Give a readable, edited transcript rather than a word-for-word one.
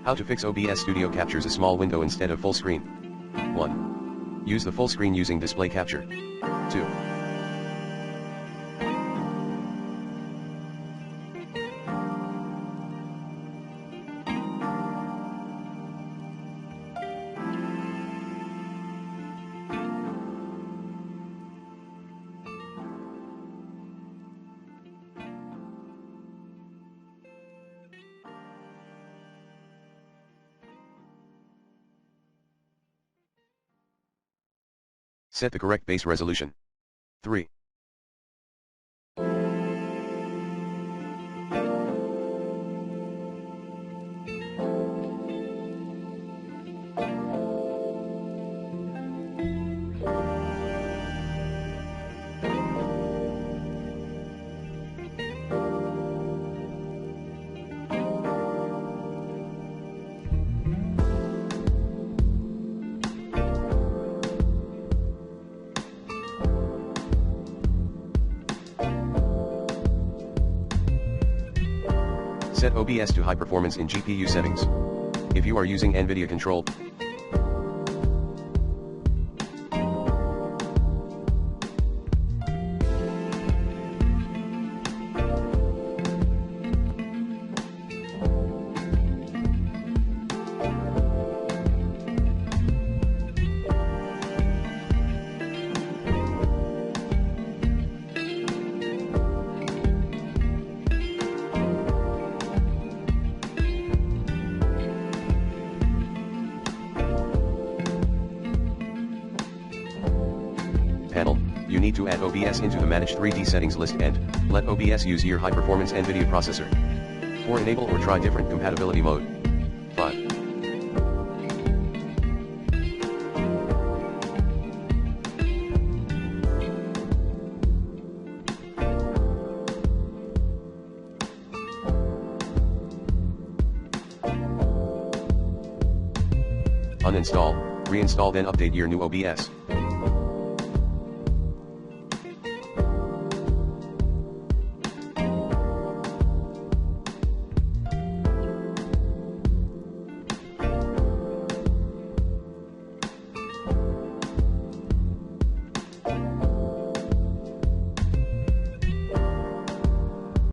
How to fix OBS Studio captures a small window instead of full screen. 1. Use the full screen using display capture. 2. Set the correct base resolution. 3. Set OBS to high performance in GPU settings. If you are using NVIDIA control, panel, you need to add OBS into the Manage 3D settings list and let OBS use your high-performance NVIDIA processor. 4. Enable or try different compatibility mode. 5. Uninstall, reinstall then update your new OBS.